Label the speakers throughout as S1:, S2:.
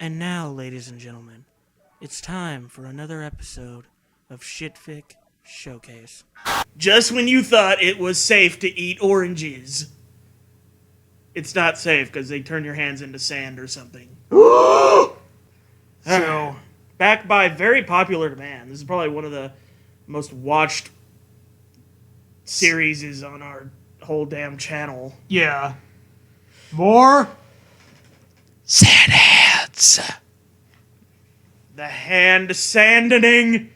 S1: And now, ladies and gentlemen, it's time for another episode of Shitfic Showcase. Just when you thought it was safe to eat oranges, it's not safe because they turn your hands into sand or something. So, back by very popular demand. This is probably one of the most watched series on our whole damn channel.
S2: Yeah. More?
S1: Sand hands. The hand sanding.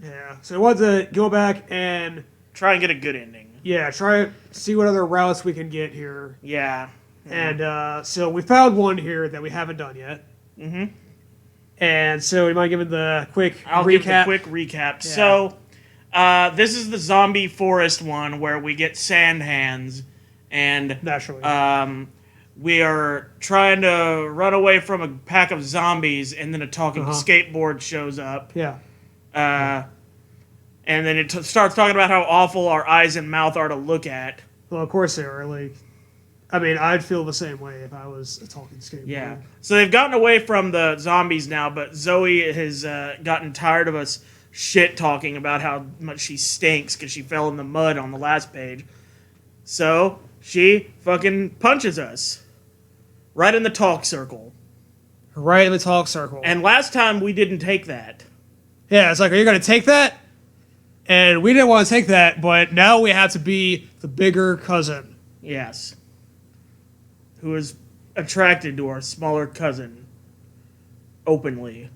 S2: Yeah. So I want to go back and
S1: Try and get a good ending.
S2: try to see what other routes we can get here.
S1: Yeah.
S2: And so we found one here that we haven't done yet.
S1: Mm-hmm.
S2: And so we might give it the quick
S1: I'll
S2: recap.
S1: give the quick recap.
S2: Yeah.
S1: So, this is the zombie forest one where we get sand hands, and
S2: Naturally.
S1: we are trying to run away from a pack of zombies, and then a talking skateboard shows up.
S2: Yeah.
S1: And then it starts talking about how awful our eyes and mouth are to look at.
S2: Well, of course they are. Like, I mean, I'd feel the same way if I was a talking skateboard.
S1: Yeah. So they've gotten away from the zombies now, but Zoe has gotten tired of us shit talking about how much she stinks because she fell in the mud on the last page. So she fucking punches us. Right in the talk circle.
S2: Right in the talk circle.
S1: And last time we didn't take that.
S2: Yeah, it's like, are you going to take that? And we didn't want to take that, but now we have to be the bigger cousin.
S1: Yes. Who is attracted to our smaller cousin. Openly.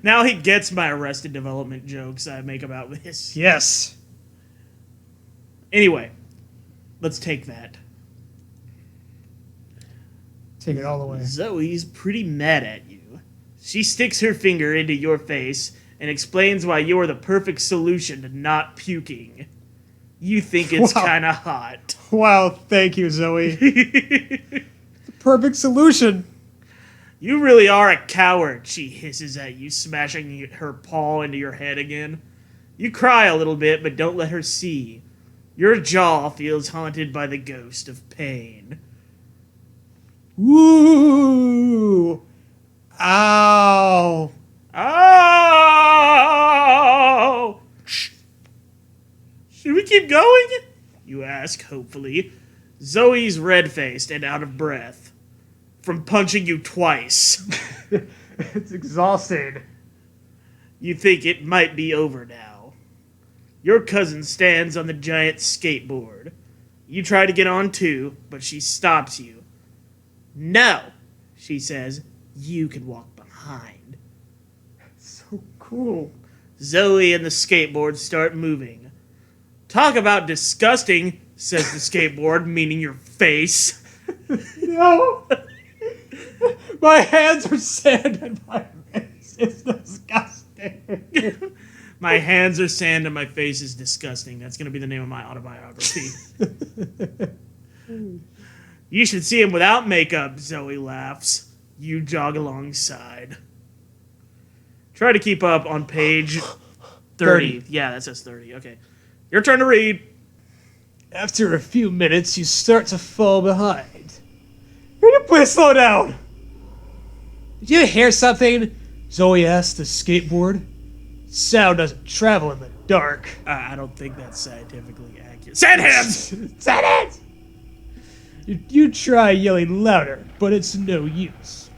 S1: Now he gets my Arrested Development jokes I make about this.
S2: Yes.
S1: Anyway, let's take that.
S2: Take it all the way.
S1: Zoe's pretty mad at you. She sticks her finger into your face and explains why you're the perfect solution to not puking. You think it's
S2: Wow.
S1: kind of hot.
S2: Wow, thank you, Zoe. The perfect solution.
S1: You really are a coward, she hisses at you, smashing her paw into your head again. You cry a little bit, but don't let her see. Your jaw feels haunted by the ghost of pain.
S2: Woo! Ow!
S1: Oh! Should we keep going? You ask, hopefully. Zoe's red-faced and out of breath from punching you twice.
S2: It's exhausting.
S1: You think it might be over now. Your cousin stands on the giant skateboard. You try to get on too, but she stops you. No, she says, you can walk behind.
S2: So cool.
S1: Zoe and the skateboard start moving. Talk about disgusting, says the skateboard, meaning your face.
S2: No! My hands are sand and my face is disgusting.
S1: My hands are sand and my face is disgusting. That's going to be the name of my autobiography. You should see him without makeup, Zoe laughs. You jog alongside. Try to keep up on page 30. Yeah, that says 30. Okay. Your turn to read.
S2: After a few minutes, you start to fall behind. Can you please slow down? Did you hear something? Zoe asked the skateboard. Sound doesn't travel in the dark.
S1: I don't think that's scientifically accurate. Sand hands!
S2: Sand hands! You try yelling louder, but it's no use.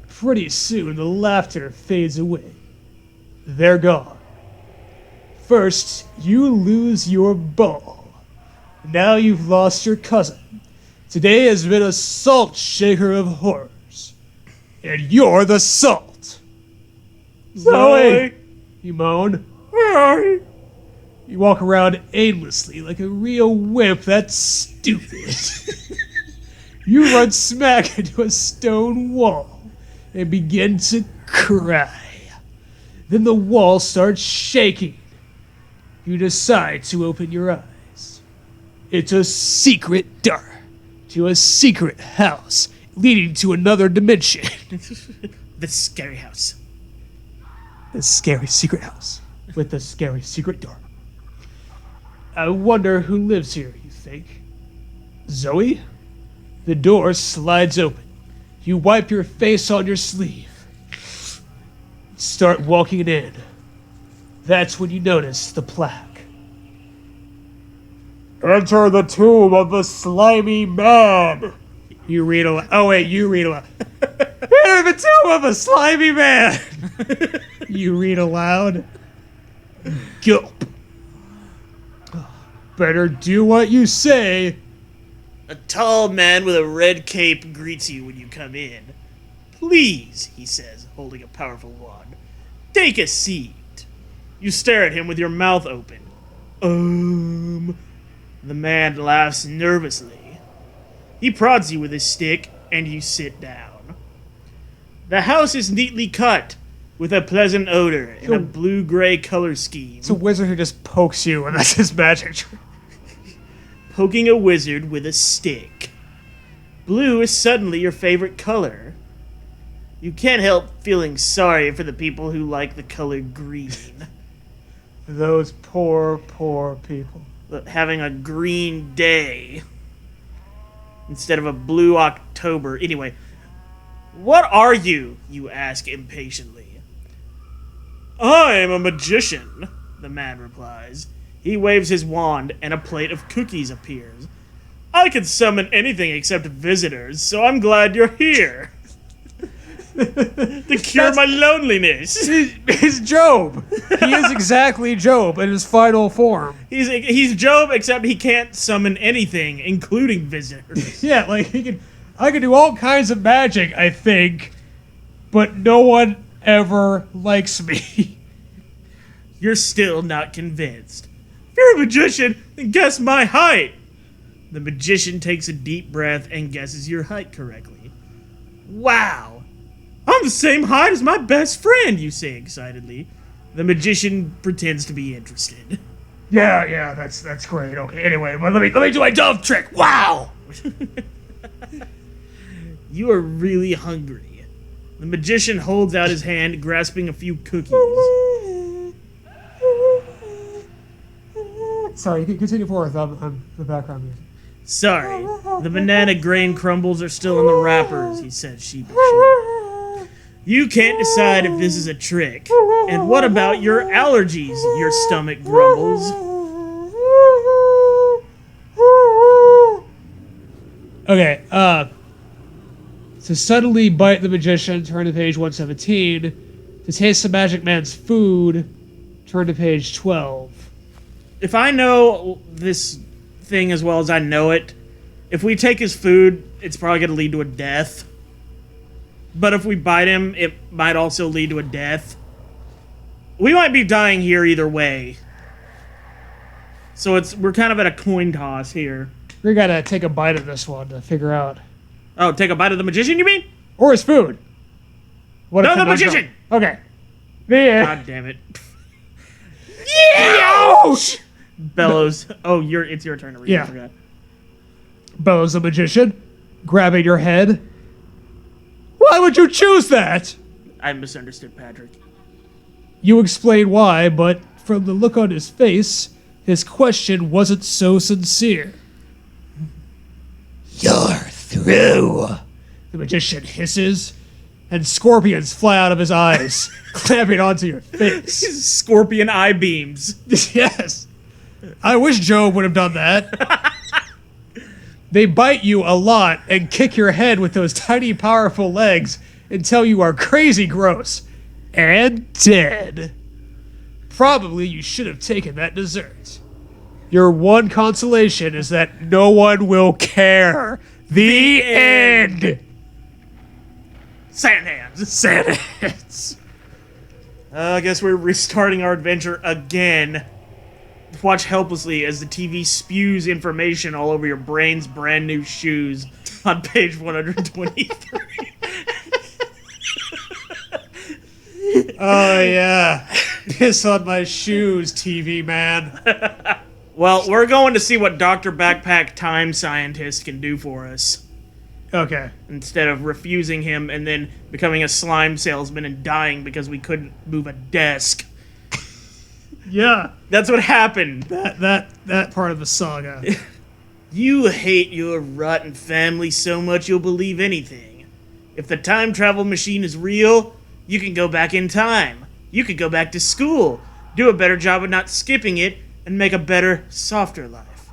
S2: Pretty soon, the laughter fades away. They're gone. First, you lose your ball. Now you've lost your cousin. Today has been a salt shaker of horrors. And you're the salt. Zoe! You moan.
S1: Where are you?
S2: You walk around aimlessly like a real wimp that's stupid. You run smack into a stone wall and begin to cry. Then the wall starts shaking. You decide to open your eyes. It's a secret door to a secret house leading to another dimension.
S1: The scary house.
S2: The scary secret house with the scary secret door. I wonder who lives here, you think? Zoe? The door slides open. You wipe your face on your sleeve. Start walking in. That's when you notice the plaque. Enter the tomb of the slimy man. You read aloud. Oh wait, you read aloud. Enter the tomb of a slimy man. You read aloud. Gulp. Better do what you say.
S1: A tall man with a red cape greets you when you come in. Please, he says, holding a powerful wand. Take a seat. You stare at him with your mouth open. The man laughs nervously. He prods you with his stick, and you sit down. The house is neatly cut, with a pleasant odor and a blue-gray color scheme.
S2: It's a wizard who just pokes you, and that's his magic trick.
S1: Poking a wizard with a stick. Blue is suddenly your favorite color. You can't help feeling sorry for the people who like the color green.
S2: Those poor, poor people.
S1: Having a green day instead of a blue October. Anyway, what are you? You ask impatiently. I am a magician, the man replies. He waves his wand and a plate of cookies appears. I can summon anything except visitors, so I'm glad you're here. To cure my loneliness.
S2: He's Job. He is exactly Job in his final form.
S1: He's Job, except he can't summon anything, including visitors.
S2: Yeah, like I can do all kinds of magic, I think, but no one ever likes me.
S1: You're still not convinced. If you're a magician, then guess my height. The magician takes a deep breath and guesses your height correctly. Wow. I'm the same height as my best friend, you say excitedly. The magician pretends to be interested.
S2: Yeah, that's great. Okay, anyway, well, let me do my dove trick. Wow!
S1: You are really hungry. The magician holds out his hand, grasping a few cookies.
S2: Sorry, continue forth on the background music.
S1: Sorry, the banana grain crumbles are still in the wrappers, he said sheepishly. You can't decide if this is a trick. And what about your allergies? Your stomach grumbles.
S2: Okay, to suddenly bite the magician, turn to page 117. To taste the magic man's food, turn to page 12.
S1: If I know this thing as well as I know it, if we take his food, it's probably going to lead to a death. But if we bite him, it might also lead to a death. We might be dying here either way. So we're kind of at a coin toss here.
S2: We gotta take a bite of this one to figure out.
S1: Oh, take a bite of the magician, you mean?
S2: Or his food.
S1: No, the magician!
S2: Okay.
S1: God damn it.
S2: Ouch!
S1: Bellows. Oh, it's your turn to read.
S2: Yeah.
S1: I forgot.
S2: Bellows the magician, grabbing your head. Why would you choose that?
S1: I misunderstood Patrick.
S2: You explain why, but from the look on his face, his question wasn't so sincere. You're through. The magician hisses, and scorpions fly out of his eyes, clamping onto your face.
S1: Scorpion eye beams.
S2: Yes. I wish Job would have done that. They bite you a lot and kick your head with those tiny, powerful legs until you are crazy gross and dead. Probably you should have taken that dessert. Your one consolation is that no one will care. The end.
S1: Sand hands.
S2: Sand hands.
S1: I guess we're restarting our adventure again. Watch helplessly as the TV spews information all over your brain's brand new shoes on page 123.
S2: Oh, yeah. Piss on my shoes, TV man.
S1: Well, we're going to see what Dr. Backpack Time Scientist can do for us.
S2: Okay.
S1: Instead of refusing him and then becoming a slime salesman and dying because we couldn't move a desk.
S2: Yeah.
S1: That's what happened.
S2: That part of the saga.
S1: You hate your rotten family so much you'll believe anything. If the time travel machine is real, you can go back in time. You could go back to school, do a better job of not skipping it, and make a better, softer life.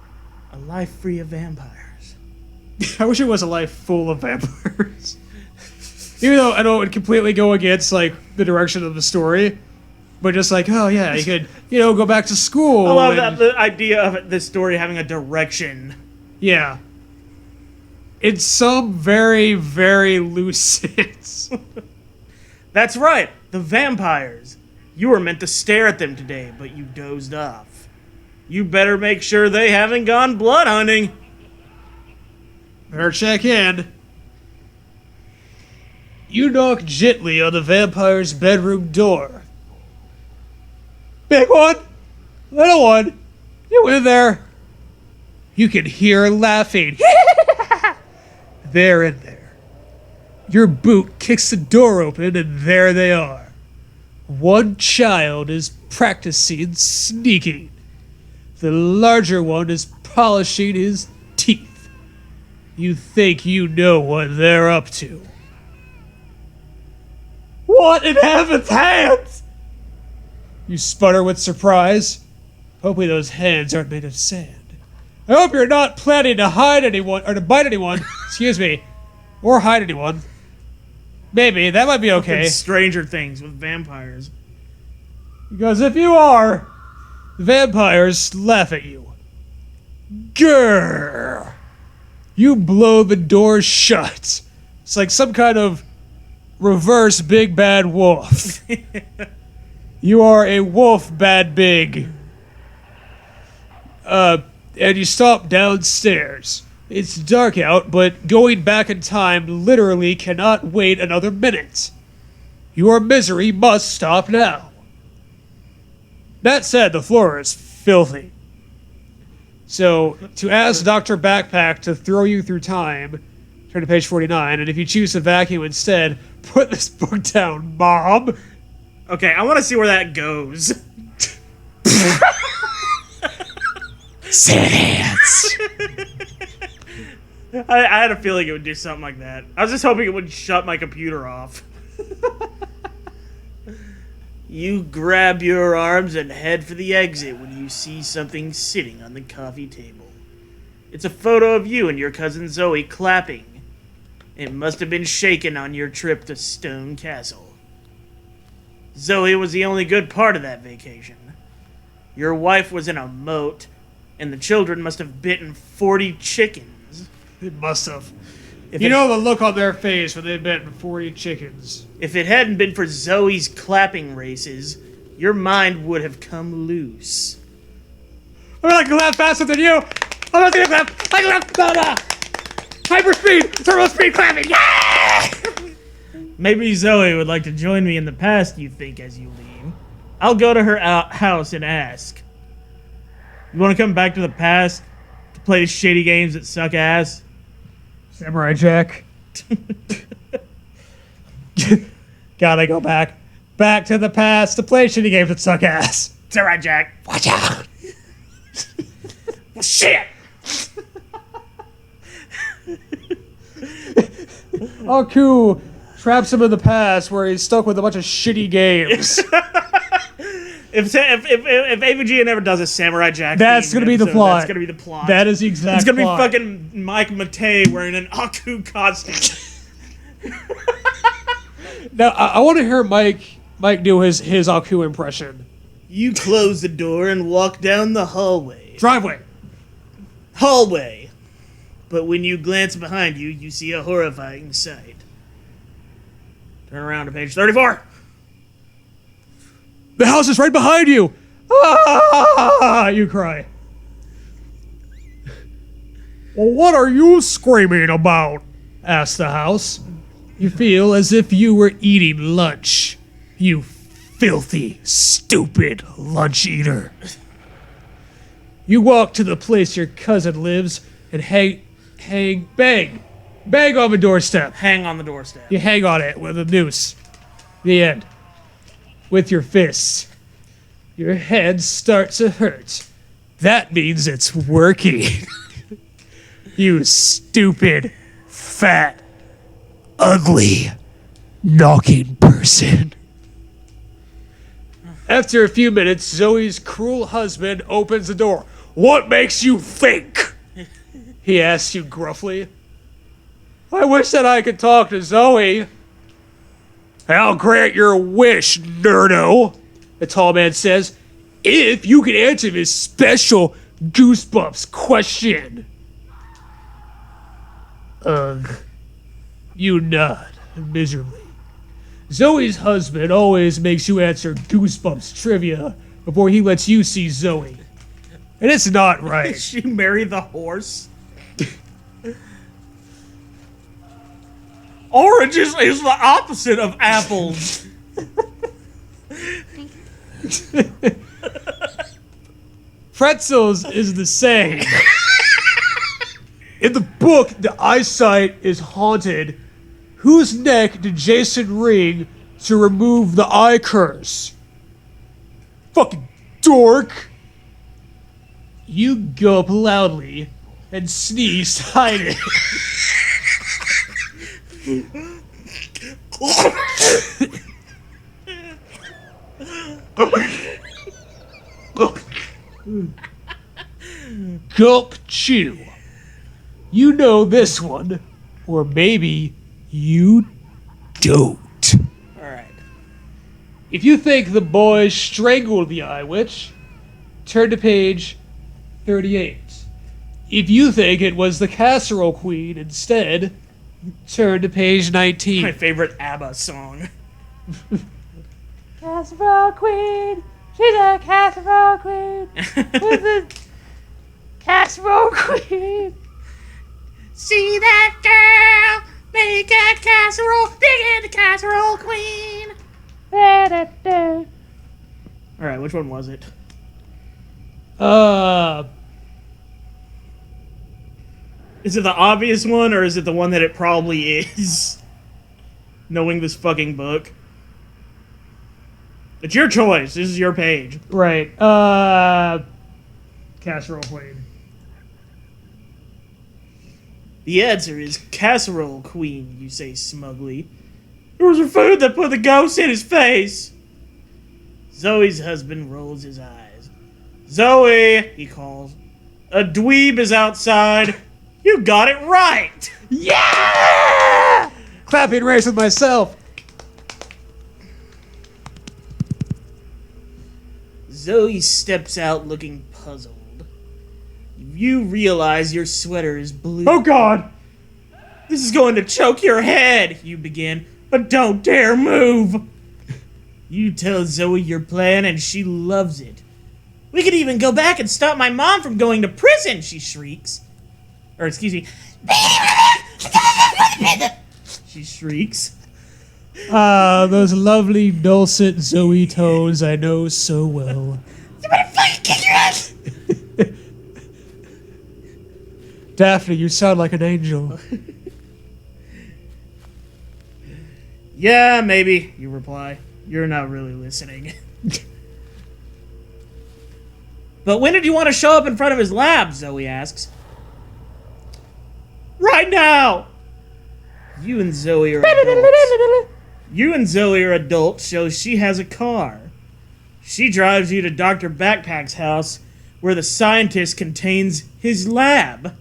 S1: A life free of vampires.
S2: I wish it was a life full of vampires. Even though I know it would completely go against, like, the direction of the story. But just like, oh yeah, you could, go back to school.
S1: I love that, the idea of this story having a direction.
S2: Yeah. In some very, very loose sense.
S1: That's right, the vampires. You were meant to stare at them today, but you dozed off. You better make sure they haven't gone blood hunting.
S2: Better check in. You knock gently on the vampire's bedroom door. Big one, little one, you in there. You can hear laughing. They're in there. Your boot kicks the door open and there they are. One child is practicing sneaking. The larger one is polishing his teeth. You think you know what they're up to. What in heaven's hands? You sputter with surprise. Hopefully those hands aren't made of sand. I hope you're not planning to hide anyone, or to bite anyone, excuse me, or hide anyone. Maybe, that might be okay.
S1: Stranger Things with vampires.
S2: Because if you are, the vampires laugh at you. Grrr! You blow the door shut. It's like some kind of reverse big bad wolf. You are a wolf bad big. And you stop downstairs. It's dark out, but going back in time literally cannot wait another minute. Your misery must stop now. That said, the floor is filthy. So, to ask Dr. Backpack to throw you through time, turn to page 49, and if you choose to vacuum instead, put this book down, Mom.
S1: Okay, I want to see where that goes.
S2: Sad hands.
S1: I had a feeling it would do something like that. I was just hoping it would shut my computer off. You grab your arms and head for the exit when you see something sitting on the coffee table. It's a photo of you and your cousin Zoe clapping. It must have been shaken on your trip to Stone Castle. Zoe was the only good part of that vacation. Your wife was in a moat, and the children must have bitten 40 chickens.
S2: It must have. You know the look on their face when they've bitten 40 chickens.
S1: If it hadn't been for Zoe's clapping races, your mind would have come loose.
S2: I'm gonna clap faster than you! I'm not gonna clap! I clap! Hyperspeed! Turbo speed clapping! Yeah!
S1: Maybe Zoe would like to join me in the past, you think, as you leave. I'll go to her house and ask. You want to come back to the past to play the shitty games that suck ass?
S2: Samurai Jack. Gotta go back. Back to the past to play shitty games that suck ass.
S1: Samurai Jack.
S2: Watch out!
S1: Shit!
S2: Aku traps him in the past where he's stuck with a bunch of shitty games.
S1: If AVG never does a Samurai Jack,
S2: that's gonna be the plot.
S1: That's gonna be the plot.
S2: That is the exact.
S1: It's gonna
S2: plot.
S1: be fucking Mike Matei wearing an Aku costume.
S2: Now I want to hear Mike do his Aku impression.
S1: You close the door and walk down the hallway.
S2: Driveway.
S1: Hallway. But when you glance behind you, you see a horrifying sight. Turn around to page 34.
S2: The house is right behind you! Ah! You cry. Well, what are you screaming about? Asks the house. You feel as if you were eating lunch. You filthy, stupid lunch eater. You walk to the place your cousin lives and bang on the doorstep.
S1: Hang on the doorstep.
S2: You hang on it with a noose. The end. With your fists. Your head starts to hurt. That means it's working. You stupid, fat, ugly, knocking person. After a few minutes, Zoe's cruel husband opens the door. What makes you think? He asks you gruffly. I wish that I could talk to Zoe. I'll grant your wish, nerdo, the tall man says, if you can answer this special Goosebumps question. You nod miserably. Zoe's husband always makes you answer Goosebumps trivia before he lets you see Zoe. And it's not right.
S1: Did she marry the horse? Oranges is the opposite of apples.
S2: Pretzels is the same. In the book, the eyesight is haunted. Whose neck did Jason wring to remove the eye curse? Fucking dork. You gulp loudly and sneeze silently. Gulp chew. You know this one. Or maybe you don't.
S1: Alright.
S2: If you think the boys strangled the Eye Witch, turn to page 38. If you think it was the Casserole Queen instead, turn to page 19.
S1: My favorite ABBA song.
S2: Casserole Queen, she's a Casserole Queen. She's a Casserole Queen.
S1: See that girl make a casserole, dig in the casserole queen. Alright, which one was it? Is it the obvious one, or is it the one that it probably is? Knowing this fucking book. It's your choice. This is your page.
S2: Right. Casserole Queen.
S1: The answer is casserole queen, you say smugly. It was her food that put the ghost in his face. Zoe's husband rolls his eyes. Zoe, he calls. A dweeb is outside. You got it right.
S2: Yeah! Clapping race with myself.
S1: Zoe steps out looking puzzled. You realize your sweater is blue.
S2: Oh God!
S1: This is going to choke your head, you begin, but don't dare move. You tell Zoe your plan and she loves it. We could even go back and stop my mom from going to prison, she shrieks. Or excuse me. She shrieks.
S2: Ah, those lovely dulcet Zoe tones I know so well.
S1: Somebody fucking kick your ass!
S2: Daphne, you sound like an angel.
S1: Yeah, maybe, you reply. You're not really listening. But when did you want to show up in front of his lab? Zoe asks. Right now! You and Zoe are adults, so she has a car. She drives you to Dr. Backpack's house, where the scientist contains his lab.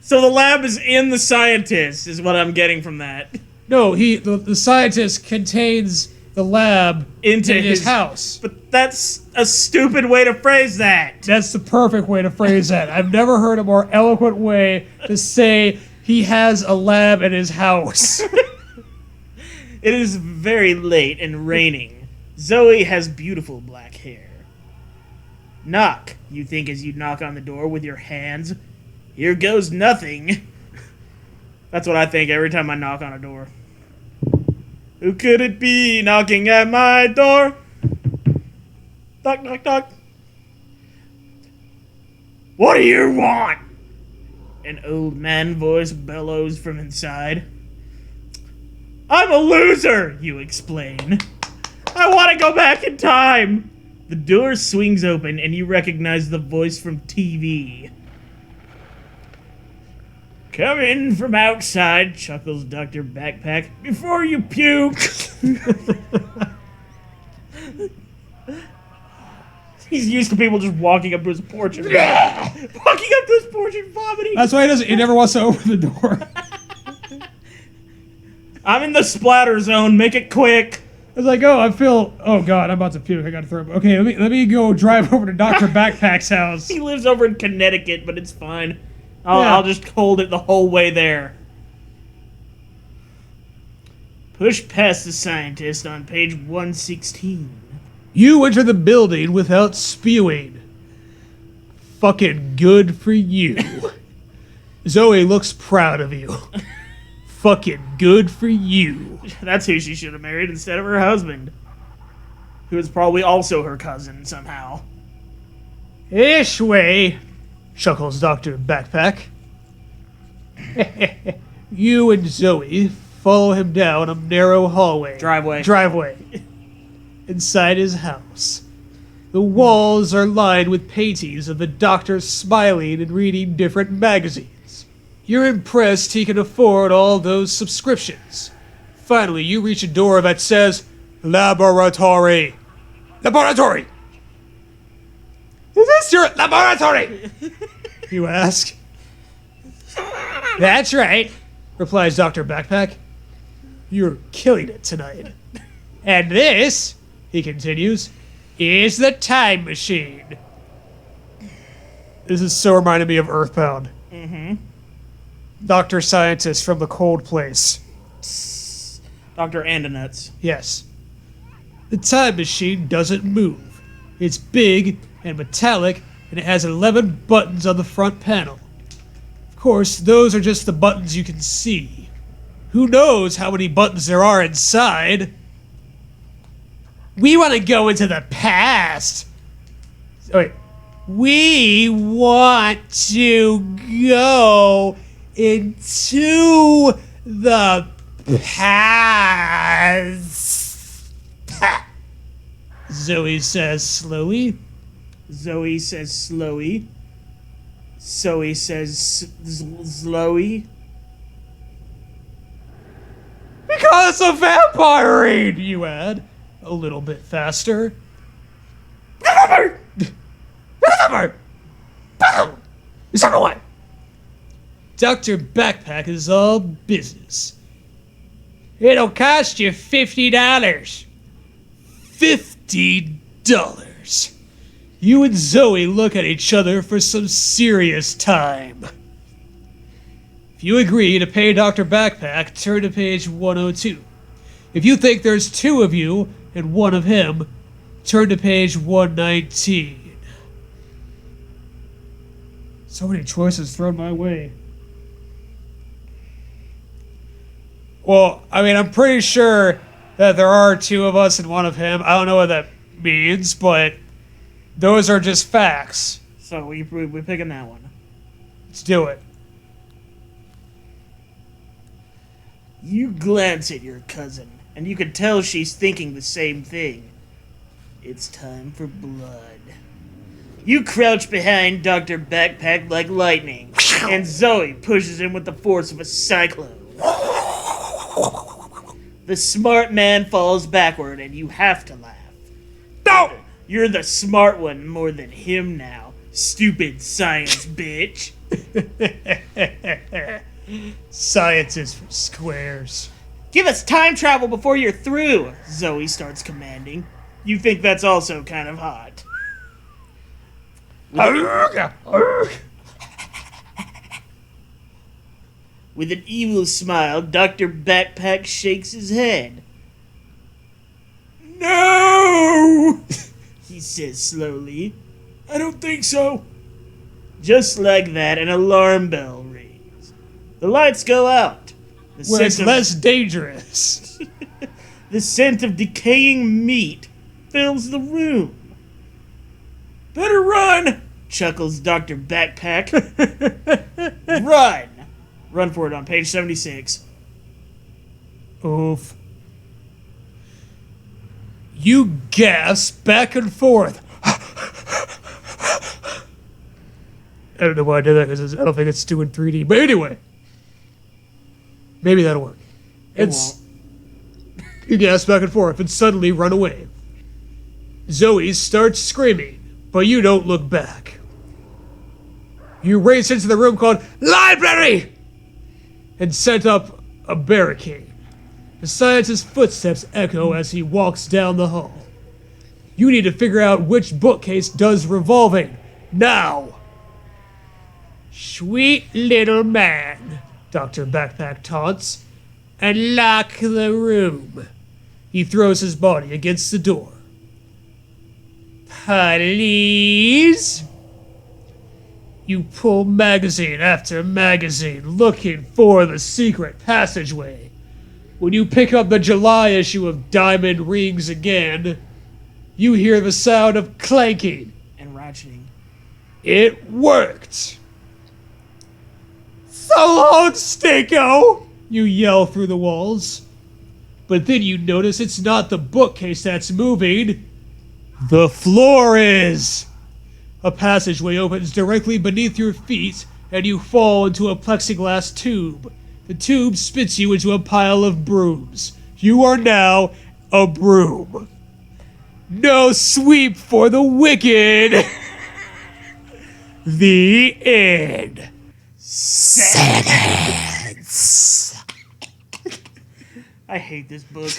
S1: So the lab is in the scientist, is what I'm getting from that.
S2: No, the scientist contains the lab
S1: Into
S2: in his
S1: his
S2: house.
S1: But that's a stupid way to phrase that.
S2: That's the perfect way to phrase that. I've never heard a more eloquent way to say he has a lab in his house.
S1: It is very late and raining. Zoe has beautiful black hair. Knock, you think as you knock on the door with your hands. Here goes nothing. That's what I think every time I knock on a door. Who could it be knocking at my door? Knock, knock, knock. What do you want? An old man voice bellows from inside. I'm a loser, you explain. I want to go back in time. The door swings open and you recognize the voice from TV. Come in from outside, chuckles Dr. Backpack, before you puke. He's used to people just walking up to his porch and vomiting.
S2: That's why he never wants to open the door.
S1: I'm in the splatter zone. Make it quick.
S2: It's like, oh god, I'm about to puke. I gotta throw up. Okay, let me go drive over to Dr. Backpack's house.
S1: He lives over in Connecticut, but it's fine. I'll just hold it the whole way there. Push past the scientist on page 116.
S2: You enter the building without spewing. Fucking good for you. Zoe looks proud of you. Fucking good for you.
S1: That's who she should have married instead of her husband. Who is probably also her cousin somehow.
S2: This way, chuckles Dr. Backpack. You and Zoe follow him down a narrow hallway. Driveway. Inside his house. The walls are lined with paintings of the doctor smiling and reading different magazines. You're impressed he can afford all those subscriptions. Finally, you reach a door that says, Laboratory. Laboratory! Is this your laboratory? You ask. That's right, replies Dr. Backpack. You're killing it tonight. And this, he continues, is the time machine. This is so reminding me of Earthbound.
S1: Mm-hmm.
S2: Dr. Scientist from the cold place.
S1: Dr. Andonuts.
S2: Yes. The time machine doesn't move. It's big and metallic, and it has 11 buttons on the front panel. Of course, those are just the buttons you can see. Who knows how many buttons there are inside? We want to go into the past. Oh, wait. We want to go into the past. Zoe says slowly.
S1: Zoe says slowy. Zoe says slowy.
S2: Because it's a vampire, you add. A little bit faster. Dr. Backpack is all business. It'll cost you $50. $50. You and Zoe look at each other for some serious time. If you agree to pay Dr. Backpack, turn to page 102. If you think there's two of you and one of him, turn to page 119. So many choices thrown my way. Well, I mean, I'm pretty sure that there are two of us and one of him. I don't know what that means, but those are just facts.
S1: So we're picking that one.
S2: Let's do it.
S1: You glance at your cousin, and you can tell she's thinking the same thing. It's time for blood. You crouch behind Dr. Backpack like lightning, and Zoe pushes him with the force of a cyclone. The smart man falls backward, and you have to laugh.
S2: No!
S1: You're the smart one more than him now, stupid science bitch.
S2: Science is for squares.
S1: Give us time travel before you're through, Zoe starts commanding. You think that's also kind of hot. With an evil smile, Dr. Backpack shakes his head. No! He says slowly. I don't think so. Just like that, an alarm bell rings. The lights go out.
S2: Where it's less dangerous.
S1: The scent of decaying meat fills the room. Better run, chuckles Dr. Backpack. Run! Run for it on page 76.
S2: Oof. You gasp back and forth. I don't know why I did that because I don't think it's doing 3D. But anyway, maybe that'll work.
S1: Won't.
S2: You gasp back and forth and suddenly run away. Zoe starts screaming, but you don't look back. You race into the room called Library and set up a barricade. The scientist's footsteps echo as he walks down the hall. You need to figure out which bookcase does revolving. Now! Sweet little man, Dr. Backpack taunts. Unlock the room. He throws his body against the door. Please? You pull magazine after magazine looking for the secret passageway. When you pick up the July issue of Diamond Rings again, you hear the sound of clanking.
S1: And ratcheting.
S2: It worked! So long, Stinko! You yell through the walls. But then you notice it's not the bookcase that's moving. The floor is! A passageway opens directly beneath your feet, and you fall into a plexiglass tube. The tube spits you into a pile of brooms. You are now a broom. No sweep for the wicked! The end.
S1: I hate this book.